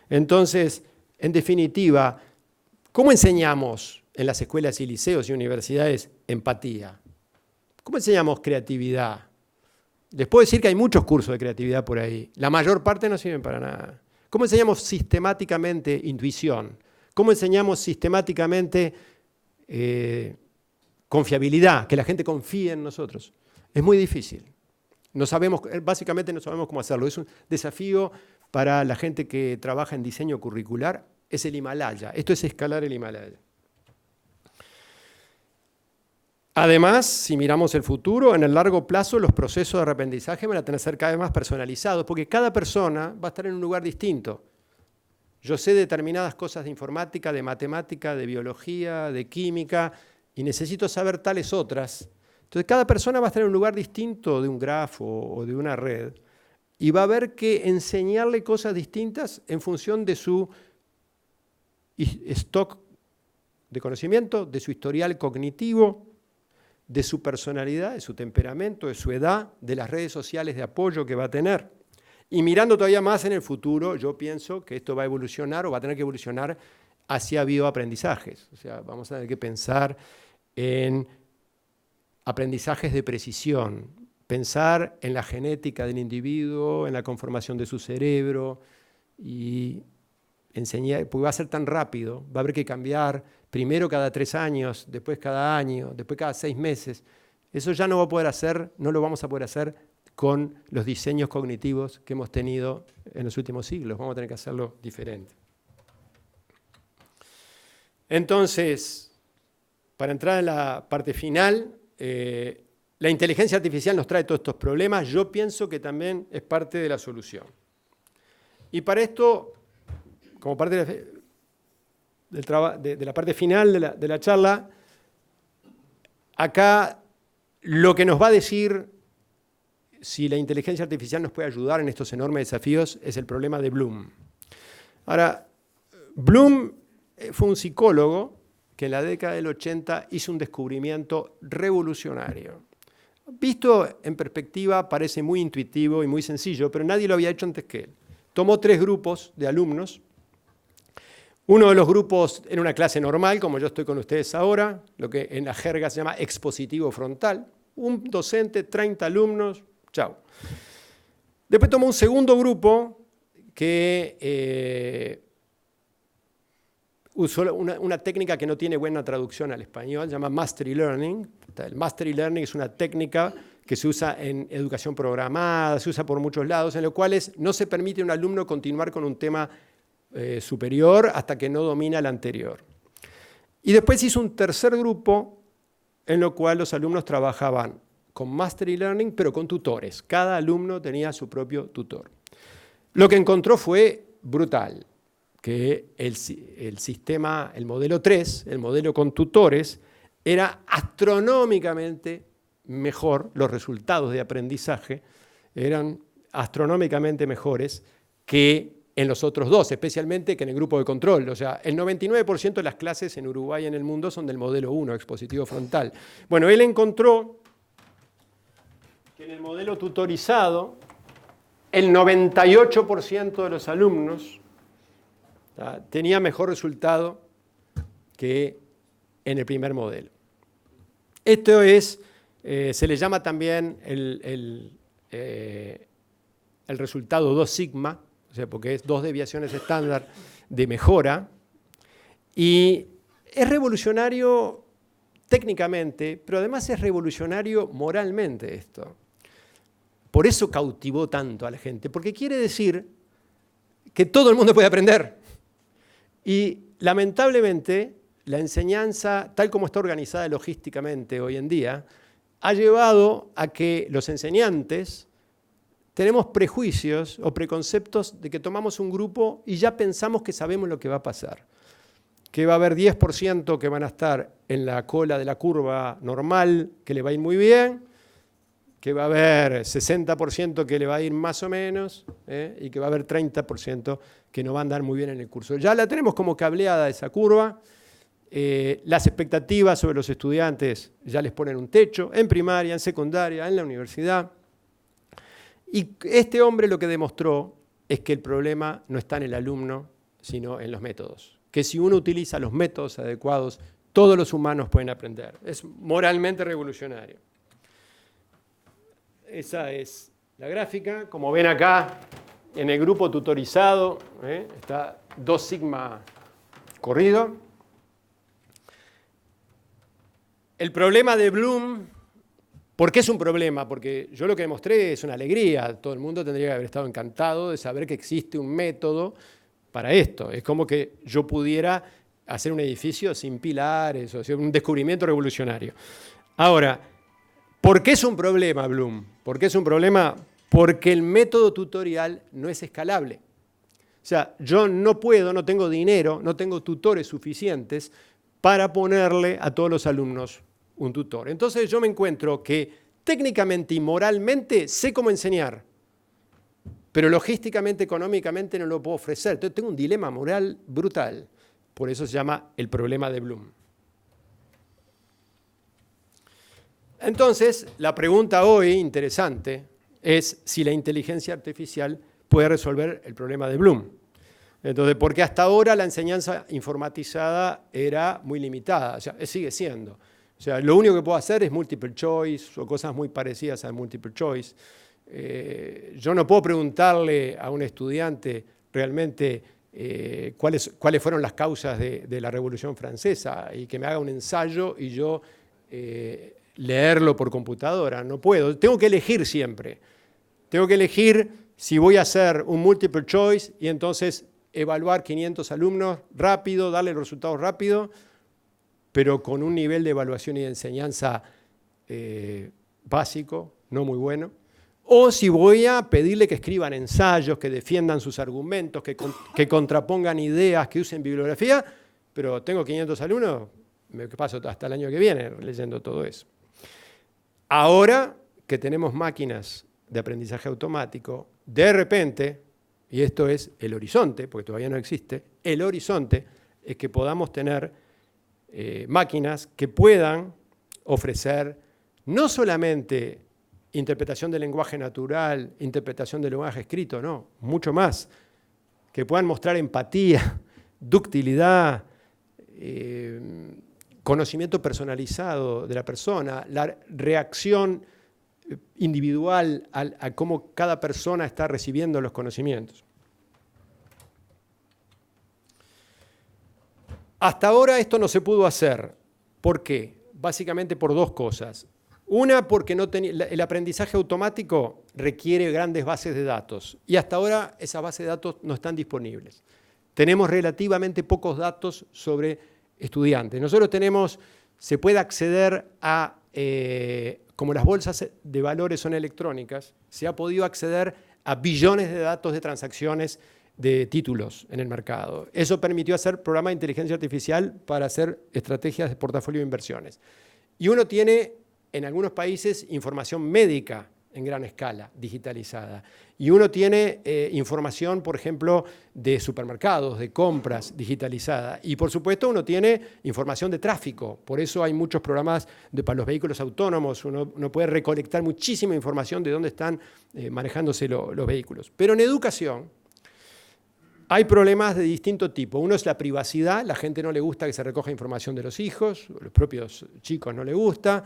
Entonces, en definitiva, ¿cómo enseñamos en las escuelas y liceos y universidades empatía? ¿Cómo enseñamos creatividad? Les puedo decir que hay muchos cursos de creatividad por ahí. La mayor parte no sirven para nada. ¿Cómo enseñamos sistemáticamente intuición? ¿Cómo enseñamos sistemáticamente confiabilidad? Que la gente confíe en nosotros. Es muy difícil. Básicamente no sabemos cómo hacerlo. Es un desafío para la gente que trabaja en diseño curricular. Es el Himalaya. Esto es escalar el Himalaya. Además, si miramos el futuro, en el largo plazo los procesos de reaprendizaje van a tener que ser cada vez más personalizados, porque cada persona va a estar en un lugar distinto. Yo sé determinadas cosas de informática, de matemática, de biología, de química, y necesito saber tales otras. Entonces, cada persona va a estar en un lugar distinto de un grafo o de una red, y va a haber que enseñarle cosas distintas en función de su stock de conocimiento, de su historial cognitivo, de su personalidad, de su temperamento, de su edad, de las redes sociales de apoyo que va a tener. Y mirando todavía más en el futuro, yo pienso que esto va a evolucionar o va a tener que evolucionar hacia bioaprendizajes. O sea, vamos a tener que pensar en aprendizajes de precisión, pensar en la genética del individuo, en la conformación de su cerebro y enseñar, porque va a ser tan rápido, va a haber que cambiar primero cada 3 años, después cada año, después cada 6 meses. Eso ya no lo vamos a poder hacer con los diseños cognitivos que hemos tenido en los últimos siglos. Vamos a tener que hacerlo diferente. Entonces, para entrar en la parte final, la inteligencia artificial nos trae todos estos problemas. Yo pienso que también es parte de la solución. Y para esto, como parte de la parte final de la charla, acá lo que nos va a decir si la inteligencia artificial nos puede ayudar en estos enormes desafíos es el problema de Bloom. Ahora, Bloom fue un psicólogo que en la década del 80 hizo un descubrimiento revolucionario. Visto en perspectiva parece muy intuitivo y muy sencillo, pero nadie lo había hecho antes que él. Tomó 3 grupos de alumnos. Uno de los grupos era una clase normal, como yo estoy con ustedes ahora, lo que en la jerga se llama expositivo frontal. Un docente, 30 alumnos, chao. Después tomó un segundo grupo que usó una técnica que no tiene buena traducción al español, se llama Mastery Learning. El Mastery Learning es una técnica que se usa en educación programada, se usa por muchos lados, en los cuales no se permite a un alumno continuar con un tema superior hasta que no domina el anterior. Y después hizo un tercer grupo en lo cual los alumnos trabajaban con Mastery Learning, pero con tutores. Cada alumno tenía su propio tutor. Lo que encontró fue brutal, que el sistema, el modelo 3, el modelo con tutores, era astronómicamente mejor, los resultados de aprendizaje eran astronómicamente mejores que en los otros dos, especialmente que en el grupo de control. O sea, el 99% de las clases en Uruguay y en el mundo son del modelo 1, expositivo frontal. Bueno, él encontró que en el modelo tutorizado, el 98% de los alumnos tenía mejor resultado que en el primer modelo. Esto es, se le llama también el resultado 2 sigma, o sea, porque es 2 desviaciones estándar de mejora, y es revolucionario técnicamente, pero además es revolucionario moralmente esto. Por eso cautivó tanto a la gente, porque quiere decir que todo el mundo puede aprender. Y lamentablemente la enseñanza, tal como está organizada logísticamente hoy en día, ha llevado a que los enseñantes tenemos prejuicios o preconceptos de que tomamos un grupo y ya pensamos que sabemos lo que va a pasar. Que va a haber 10% que van a estar en la cola de la curva normal, que le va a ir muy bien, que va a haber 60% que le va a ir más o menos, y que va a haber 30% que no va a andar muy bien en el curso. Ya la tenemos como cableada esa curva Las expectativas sobre los estudiantes ya les ponen un techo, en primaria, en secundaria, en la universidad. Y este hombre lo que demostró es que el problema no está en el alumno, sino en los métodos. Que si uno utiliza los métodos adecuados, todos los humanos pueden aprender. Es moralmente revolucionario. Esa es la gráfica. Como ven acá, en el grupo tutorizado, está 2 sigma corrido. El problema de Bloom, ¿por qué es un problema? Porque yo lo que demostré es una alegría. Todo el mundo tendría que haber estado encantado de saber que existe un método para esto. Es como que yo pudiera hacer un edificio sin pilares, o sea, un descubrimiento revolucionario. Ahora, ¿por qué es un problema, Bloom? ¿Por qué es un problema? Porque el método tutorial no es escalable. O sea, yo no puedo, no tengo dinero, no tengo tutores suficientes para ponerle a todos los alumnos un tutor. Entonces yo me encuentro que técnicamente y moralmente sé cómo enseñar, pero logísticamente, económicamente no lo puedo ofrecer. Entonces tengo un dilema moral brutal. Por eso se llama el problema de Bloom. Entonces, la pregunta hoy interesante es si la inteligencia artificial puede resolver el problema de Bloom. Entonces, porque hasta ahora la enseñanza informatizada era muy limitada, o sea, sigue siendo. O sea, lo único que puedo hacer es multiple choice o cosas muy parecidas al multiple choice. Yo no puedo preguntarle a un estudiante realmente cuáles fueron las causas de la Revolución Francesa y que me haga un ensayo y yo leerlo por computadora. No puedo. Tengo que elegir siempre. Tengo que elegir si voy a hacer un multiple choice y entonces evaluar 500 alumnos rápido, darle los resultados rápido, pero con un nivel de evaluación y de enseñanza básico, no muy bueno. O si voy a pedirle que escriban ensayos, que defiendan sus argumentos, que contrapongan ideas, que usen bibliografía, pero tengo 500 alumnos, me paso hasta el año que viene leyendo todo eso. Ahora que tenemos máquinas de aprendizaje automático, de repente, y esto es el horizonte, porque todavía no existe, el horizonte es que podamos tener máquinas que puedan ofrecer no solamente interpretación del lenguaje natural, interpretación del lenguaje escrito, no, mucho más, que puedan mostrar empatía, ductilidad, conocimiento personalizado de la persona, la reacción individual a cómo cada persona está recibiendo los conocimientos. Hasta ahora esto no se pudo hacer. ¿Por qué? Básicamente por 2 cosas. Una, porque el aprendizaje automático requiere grandes bases de datos y hasta ahora esas bases de datos no están disponibles. Tenemos relativamente pocos datos sobre estudiantes. Nosotros se puede acceder a, como las bolsas de valores son electrónicas, se ha podido acceder a billones de datos de transacciones de títulos en el mercado. Eso permitió hacer programas de inteligencia artificial para hacer estrategias de portafolio de inversiones. Y uno tiene en algunos países información médica en gran escala, digitalizada. Y uno tiene información, por ejemplo, de supermercados, de compras digitalizada. Y por supuesto uno tiene información de tráfico. Por eso hay muchos programas para los vehículos autónomos. Uno puede recolectar muchísima información de dónde están manejándose los vehículos. Pero en educación hay problemas de distinto tipo. Uno es la privacidad. La gente no le gusta que se recoja información de los hijos. Los propios chicos no les gusta.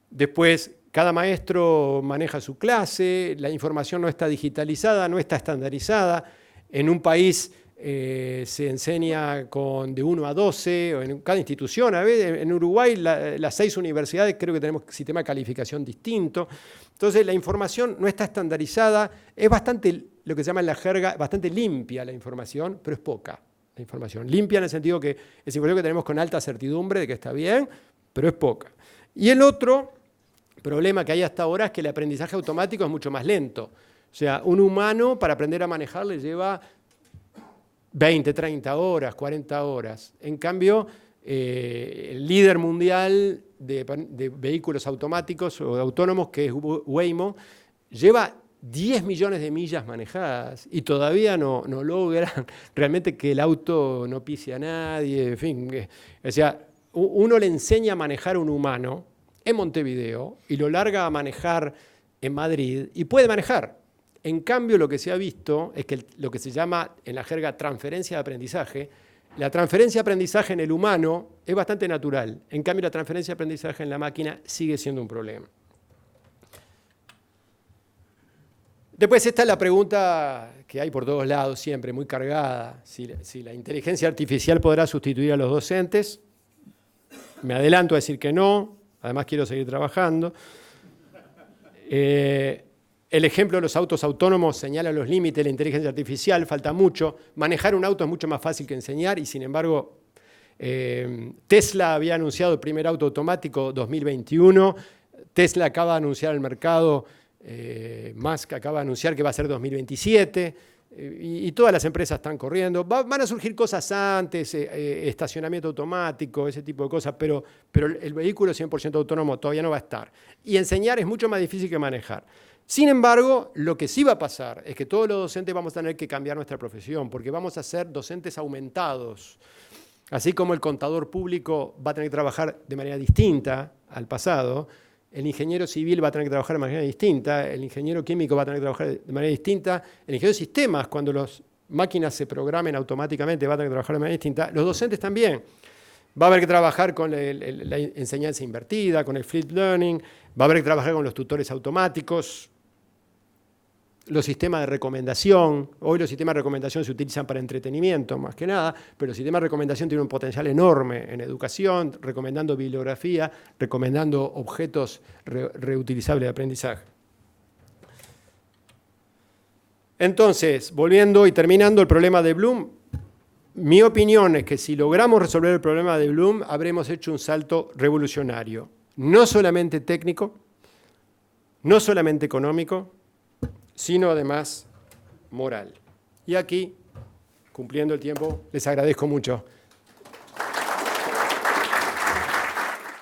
Después, cada maestro maneja su clase, la información no está digitalizada, no está estandarizada. En un país se enseña de 1 a 12, o en cada institución. A ver, en Uruguay, las 6 universidades creo que tenemos sistema de calificación distinto. Entonces, la información no está estandarizada. Es bastante, lo que se llama en la jerga, bastante limpia la información, pero es poca la información. Limpia en el sentido que es información que tenemos con alta certidumbre de que está bien, pero es poca. Y el otro problema que hay hasta ahora es que el aprendizaje automático es mucho más lento. O sea, un humano para aprender a manejar le lleva 20, 30 horas, 40 horas. En cambio, el líder mundial de vehículos automáticos o autónomos, que es Waymo, lleva 10 millones de millas manejadas y todavía no logran realmente que el auto no pise a nadie. En fin, o sea, uno le enseña a manejar a un humano en Montevideo y lo larga a manejar en Madrid y puede manejar. En cambio, lo que se ha visto es que lo que se llama en la jerga transferencia de aprendizaje, la transferencia de aprendizaje en el humano es bastante natural. En cambio, la transferencia de aprendizaje en la máquina sigue siendo un problema. Después esta es la pregunta que hay por todos lados siempre, muy cargada. Si la inteligencia artificial podrá sustituir a los docentes. Me adelanto a decir que no, además quiero seguir trabajando. El ejemplo de los autos autónomos señala los límites de la inteligencia artificial, falta mucho. Manejar un auto es mucho más fácil que enseñar y sin embargo Tesla había anunciado el primer auto automático 2021, Tesla acaba de anunciar al mercado, Musk acaba de anunciar que va a ser 2027 y todas las empresas están corriendo. Van a surgir cosas antes, estacionamiento automático, ese tipo de cosas, pero el vehículo 100% autónomo todavía no va a estar. Y enseñar es mucho más difícil que manejar. Sin embargo, lo que sí va a pasar es que todos los docentes vamos a tener que cambiar nuestra profesión, porque vamos a ser docentes aumentados. Así como el contador público va a tener que trabajar de manera distinta al pasado, el ingeniero civil va a tener que trabajar de manera distinta, el ingeniero químico va a tener que trabajar de manera distinta, el ingeniero de sistemas, cuando las máquinas se programen automáticamente, va a tener que trabajar de manera distinta, los docentes también. Va a haber que trabajar con la enseñanza invertida, con el flipped learning, va a haber que trabajar con los tutores automáticos, los sistemas de recomendación. Hoy los sistemas de recomendación se utilizan para entretenimiento más que nada, pero los sistemas de recomendación tienen un potencial enorme en educación, recomendando bibliografía, recomendando objetos reutilizables de aprendizaje. Entonces, volviendo y terminando el problema de Bloom, mi opinión es que si logramos resolver el problema de Bloom, habremos hecho un salto revolucionario, no solamente técnico, no solamente económico, sino además moral. Y aquí, cumpliendo el tiempo, les agradezco mucho.